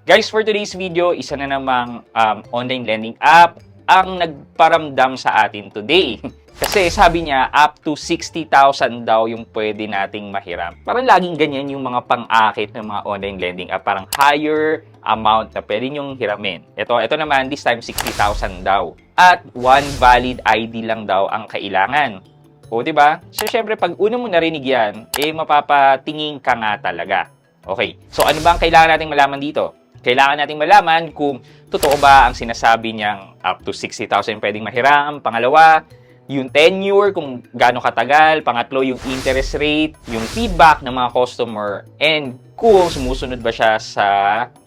Guys, for today's video, isa na namang online lending app ang nagparamdam sa atin today. Kasi sabi niya, up to 60,000 daw yung pwede nating mahiram. Parang laging ganyan yung mga pang-akit ng mga online lending app. Parang higher amount na pwede nyong hiramin. Ito naman, this time 60,000 daw. At one valid ID lang daw ang kailangan. O, diba? So, syempre, pag una mo narinig yan, mapapatingin ka nga talaga. Okay. So, ano ba ang kailangan nating malaman dito? Kailangan nating malaman kung totoo ba ang sinasabi niyang up to 60,000 pwedeng mahiram. Pangalawa, yung tenure, kung gaano katagal. Pangatlo, yung interest rate, yung feedback ng mga customer, and kung sumusunod ba siya sa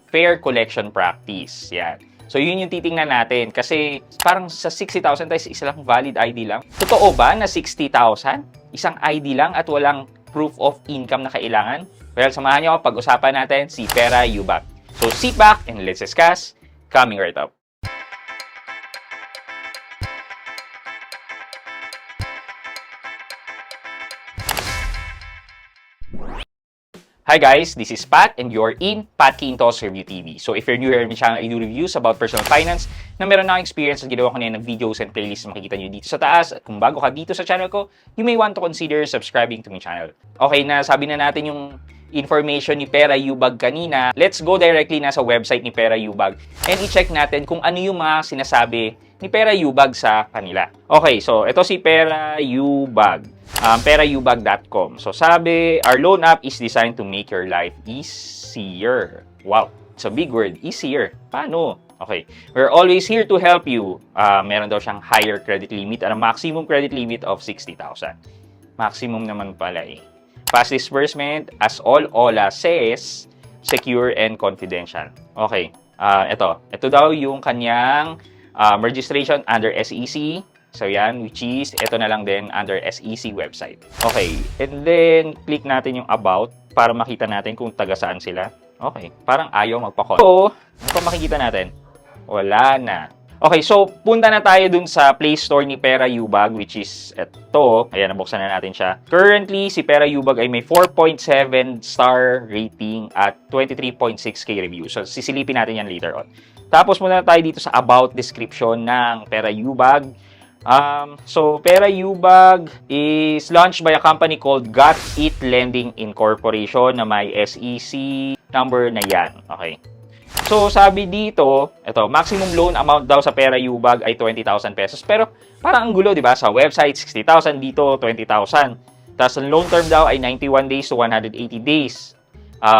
fair collection practice. Yan. So, yun yung titingnan natin. Kasi parang sa 60,000 tayo, isa lang valid ID lang. Totoo ba na 60,000? Isang ID lang at walang proof of income na kailangan? Well, samahan niyo ako pag-usapan natin si Pera Ubag. So sit back and let's discuss. Coming right up. Hi guys, this is Pat and you're in Pat Quintos Review TV. So if you're new here in my channel, I do reviews about personal finance na meron na akong experience at ginawa ko na ng videos and playlists na makikita nyo dito sa taas. At kung bago ka dito sa channel ko, you may want to consider subscribing to my channel. Okay, nasabi na natin yung information ni Pera Ubag kanina. Let's go directly na sa website ni Pera Ubag and i-check natin kung ano yung mga sinasabi ni Pera Ubag sa kanila. Okay, so ito si Pera Ubag. Peraubag.com. So sabi, our loan app is designed to make your life easier. Wow, it's a big word, easier. Paano? Okay, we're always here to help you. Meron daw siyang higher credit limit at a maximum credit limit of 60,000. Maximum naman pala eh. Fast disbursement, as all OLA says, secure and confidential. Okay, ito daw yung kanyang registration under SEC. So yan, which is, ito na lang din under SEC website. Okay, and then click natin yung about para makita natin kung taga saan sila. Okay, parang ayaw magpa-call. So, ano pa makikita natin? Wala na. Okay, so punta na tayo dun sa Play Store ni Pera Ubag, which is ito. Ayan, nabuksan na natin siya. Currently, si Pera Ubag ay may 4.7 star rating at 23.6k reviews. So, sisilipin natin yan later on. Tapos muna tayo dito sa about description ng Pera Ubag. So, Pera Ubag is launched by a company called Got It Lending Incorporation na may SEC number na yan. Okay. So, sabi dito, ito, maximum loan amount daw sa Pera Ubag ay 20,000 pesos. Pero, parang ang gulo, di ba? Sa website, 60,000, dito, 20,000. Tapos, ang loan term daw ay 91 days to 180 days.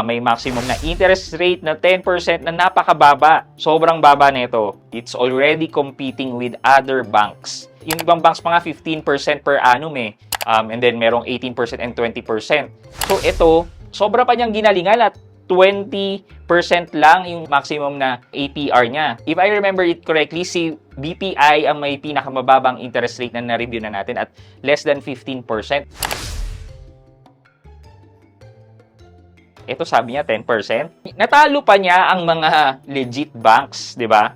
May maximum na interest rate na 10% na napakababa. Sobrang baba nito. It's already competing with other banks. Yung ibang banks pa nga 15% per annum eh. And then merong 18% and 20%. So ito, sobra pa niyang ginalingan at 20% lang yung maximum na APR niya. If I remember it correctly, si BPI ang may pinakamababang interest rate na na-review na natin at less than 15%. Ito sabi niya 10%. Natalo pa niya ang mga legit banks, di ba?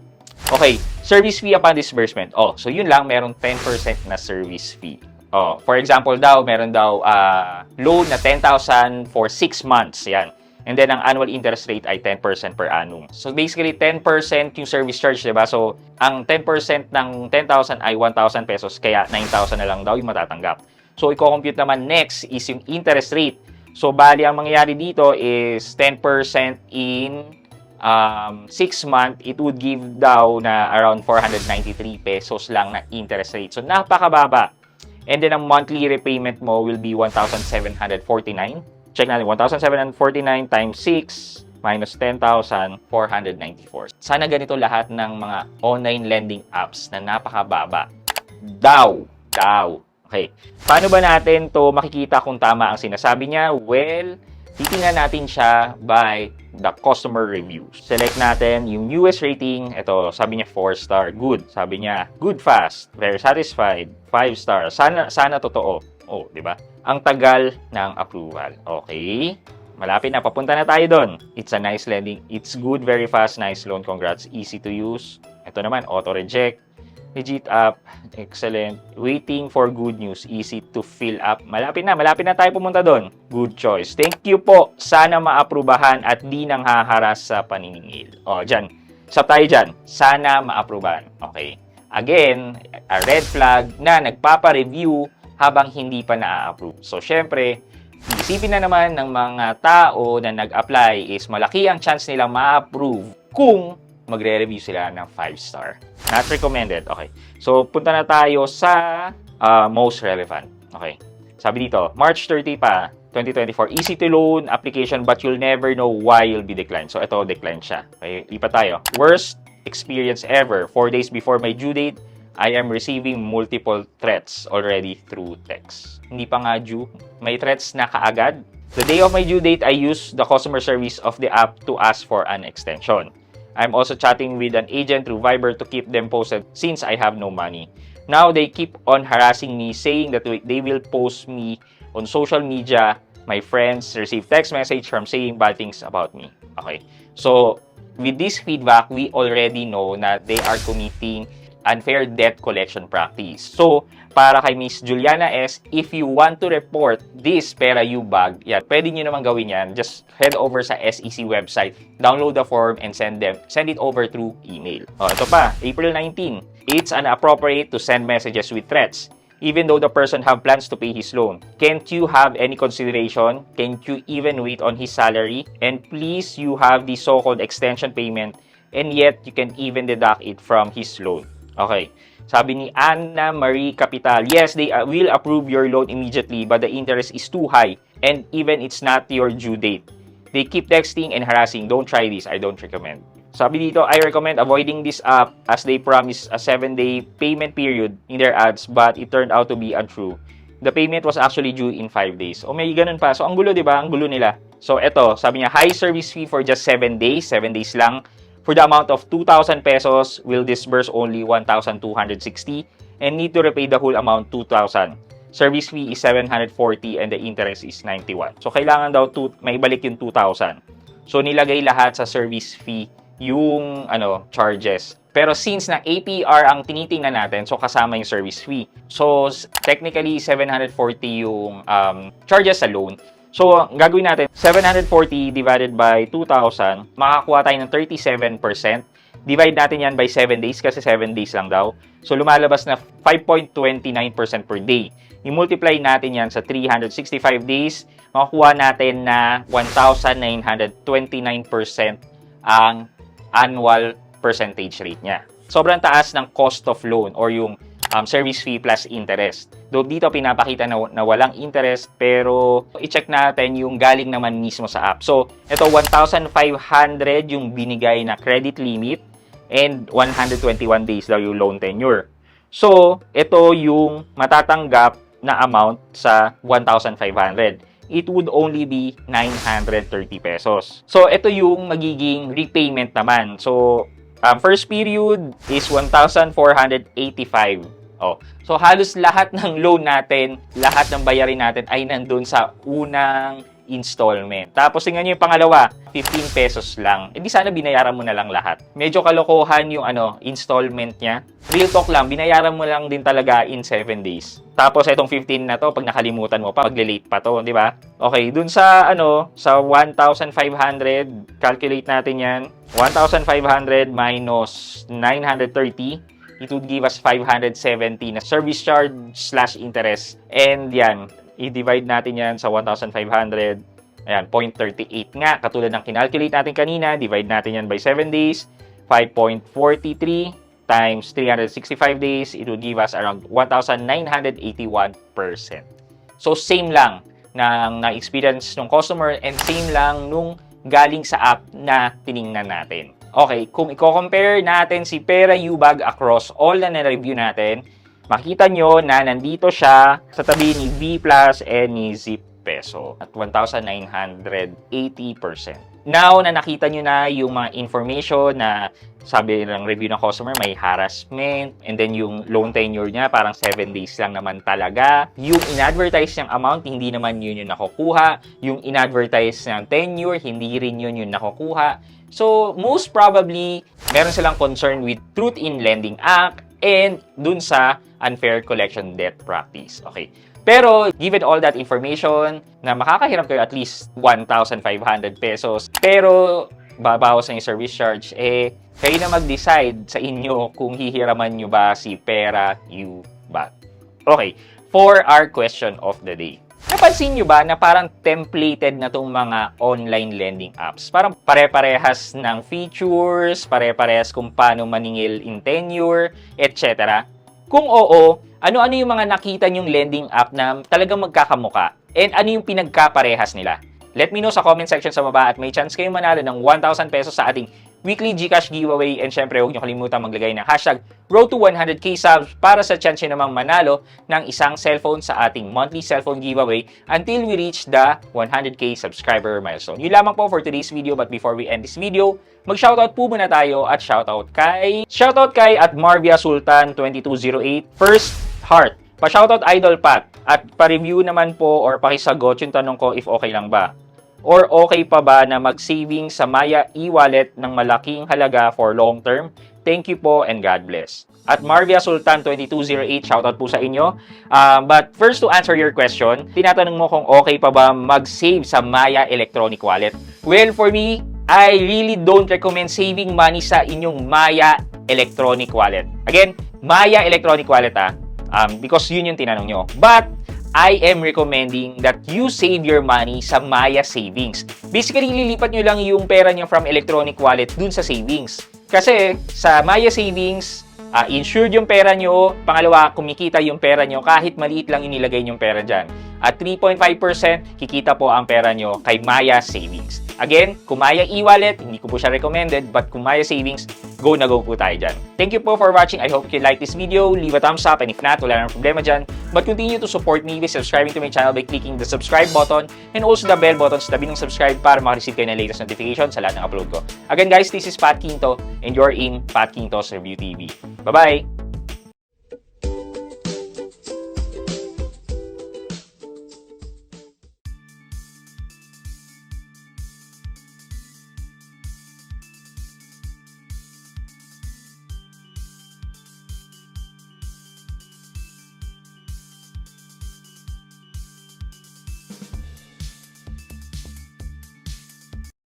Okay, service fee upon disbursement. Oh, so yun lang, merong 10% na service fee. Oh, for example daw, meron daw loan na 10,000 for 6 months. Yan. And then ang annual interest rate ay 10% per annum. So basically 10% yung service charge, di ba? So ang 10% ng 10,000 ay 1,000 pesos, kaya 9,000 na lang daw yung matatanggap. So i-compute naman next is yung interest rate. So, bali, ang mangyayari dito is 10% in 6 months, it would give daw na around 493 pesos lang na interest rate. So, napakababa. And then, ang monthly repayment mo will be 1,749. Check natin, 1,749 times 6 minus 10,494. Sana ganito lahat ng mga online lending apps na napakababa. Daw. Okay. Paano ba natin to makikita kung tama ang sinasabi niya? Well, titingnan natin siya by the customer reviews. Select natin yung newest rating. Ito, sabi niya 4 star. Good. Sabi niya, good fast. Very satisfied. 5 star. Sana totoo. Oh, di ba? Ang tagal ng approval. Okay. Malapit na. Papunta na tayo doon. It's a nice lending. It's good, very fast, nice loan. Congrats. Easy to use. Ito naman, auto-reject. Legit app. Excellent. Waiting for good news. Easy to fill up. Malapit na tayo pumunta doon. Good choice. Thank you po. Sana maaprubahan at di nang haharas sa paniningil. O, dyan. Stop tayo dyan. Sana maaprubahan. Okay. Again, a red flag na nagpapa-review habang hindi pa na-approve. So, syempre, isipin na naman ng mga tao na nag-apply is malaki ang chance nilang ma-approve kung magre-review sila ng 5-star. Not recommended. Okay. So, punta na tayo sa most relevant. Okay. Sabi dito, March 30 pa, 2024, easy to loan application but you'll never know why you'll be declined. So, ito, declined siya. Okay. Lipat tayo. Worst experience ever. 4 days before my due date, I am receiving multiple threats already through text. Hindi pa nga due. May threats na kaagad. The day of my due date, I use the customer service of the app to ask for an extension. I'm also chatting with an agent through Viber to keep them posted since I have no money. Now, they keep on harassing me, saying that they will post me on social media. My friends receive text message from saying bad things about me. Okay. So, with this feedback, we already know that they are committing unfair debt collection practice. So, para kay Miss Juliana S, if you want to report this Pera You bag, yeah, pwede nyo naman gawin yan. Just head over sa SEC website, download the form, and send it over through email. Oh, ito pa, April 19. It's inappropriate to send messages with threats, even though the person have plans to pay his loan. Can't you have any consideration? Can't you even wait on his salary? And please, you have the so-called extension payment, and yet you can even deduct it from his loan. Okay. Sabi ni Anna Marie Capital, yes, they will approve your loan immediately, but the interest is too high, and even it's not your due date. They keep texting and harassing. Don't try this. I don't recommend. Sabi dito, I recommend avoiding this app as they promise a 7-day payment period in their ads, but it turned out to be untrue. The payment was actually due in 5 days. O may ganun pa. So, ang gulo, di ba? Ang gulo nila. So, eto, sabi niya, high service fee for just 7 days. 7 days lang. For the amount of 2,000 pesos, will disburse only 1,260 and need to repay the whole amount 2,000. Service fee is 740 and the interest is 91. So, kailangan daw may balik yung 2,000. So, nilagay lahat sa service fee yung charges. Pero since na APR ang tinitingnan natin, so kasama yung service fee. So, technically, 740 yung charges sa loan. So, ang gagawin natin, 740 divided by 2,000, makakuha tayo ng 37%. Divide natin yan by 7 days kasi 7 days lang daw. So, lumalabas na 5.29% per day. I-multiply natin yan sa 365 days, makakuha natin na 1,929% ang annual percentage rate niya. Sobrang taas ng cost of loan or yung service fee plus interest. Though dito pinapakita na walang interest, pero i-check natin yung galing naman mismo sa app. So, ito 1,500 yung binigay na credit limit and 121 days daw yung loan tenure. So, ito yung matatanggap na amount sa 1,500. It would only be 930 pesos. So, ito yung magiging repayment naman. So, first period is 1,485. Oh. So, halos lahat ng loan natin, lahat ng bayarin natin ay nandun sa unang installment. Tapos, tingnan nyo yung pangalawa, 15 pesos lang. E di sana binayaran mo na lang lahat. Medyo kalokohan yung installment niya. Real talk lang, binayaran mo lang din talaga in 7 days. Tapos, itong 15 na to, pag nakalimutan mo pa, magle-late pa to, di ba? Okay, dun sa, sa 1,500, calculate natin yan. 1,500 minus 930, it would give us 570 na service charge slash interest. And yan, i-divide natin yan sa 1,500. Ayan, 0.38 nga. Katulad ng kinalculate natin kanina, divide natin yan by 7 days. 5.43 times 365 days, it would give us around 1,981%. So, same lang ng na-experience ng customer and same lang nung galing sa app na tiningnan natin. Okay, kung i-compare natin si Pera You bag across all na na-review natin, makita nyo na nandito siya sa tabi ni V Plus and ni Zip Peso at 1,980%. Now, na nakita nyo na yung mga information na sabi ng review ng customer, may harassment, and then yung loan tenure niya, parang 7 days lang naman talaga. Yung in-advertise niyang amount, hindi naman yun yung nakukuha. Yung in-advertise niyang tenure, hindi rin yun yung nakukuha. So, most probably, meron silang concern with Truth in Lending Act, and dun sa unfair collection debt practice. Okay. Pero, given all that information, na makakahiram kayo at least 1,500 pesos, pero babawas na yung service charge, kayo na mag-decide sa inyo kung hihiraman nyo ba si Pera You Back. Okay, for our question of the day. Napansin nyo ba na parang templated na tong mga online lending apps? Parang pare-parehas ng features, pare-parehas kung paano maningil in tenure, etc. Kung oo, ano-ano yung mga nakita nyong lending app na talagang magkakamuka? And ano yung pinagkaparehas nila? Let me know sa comment section sa baba at may chance kayo manalo ng 1,000 pesos sa ating weekly GCash giveaway. And syempre, huwag nyo kalimutan maglagay ng hashtag Road to 100k subs para sa chance nyo namang manalo ng isang cellphone sa ating monthly cellphone giveaway until we reach the 100k subscriber milestone. Yun lamang po for today's video, but before we end this video, mag-shoutout po muna tayo at shoutout kay at Marvia Sultan 2208 First Heart. Pa-shoutout Idol Pat at pa-review naman po or pakisagot yung tanong ko if okay lang ba. Or okay pa ba na mag-saving sa Maya e-wallet ng malaking halaga for long term? Thank you po and God bless. At Marvia Sultan 2208, shoutout po sa inyo. But first to answer your question, tinatanong mo kung okay pa ba mag-save sa Maya electronic wallet? Well, for me, I really don't recommend saving money sa inyong Maya electronic wallet. Again, Maya electronic wallet because yun yung tinanong nyo. But I am recommending that you save your money sa Maya Savings. Basically, lilipat nyo lang yung pera nyo from electronic wallet dun sa savings. Kasi sa Maya Savings, insured yung pera nyo. Pangalawa, kumikita yung pera nyo kahit maliit lang yung nilagay yung pera dyan. At 3.5% kikita po ang pera nyo kay Maya Savings. Again, kung Maya e-wallet, hindi ko po siya recommended, but kung Maya Savings, go na go po tayo dyan. Thank you po for watching. I hope you like this video. Leave a thumbs up, and if not, wala nang problema dyan. But continue to support me by subscribing to my channel by clicking the subscribe button and also the bell button sa tabi ng subscribe para makareceive kayo ng latest notification sa lahat ng upload ko. Again guys, this is Pat Quinto and you're in Pat Quinto's Review TV. Bye-bye!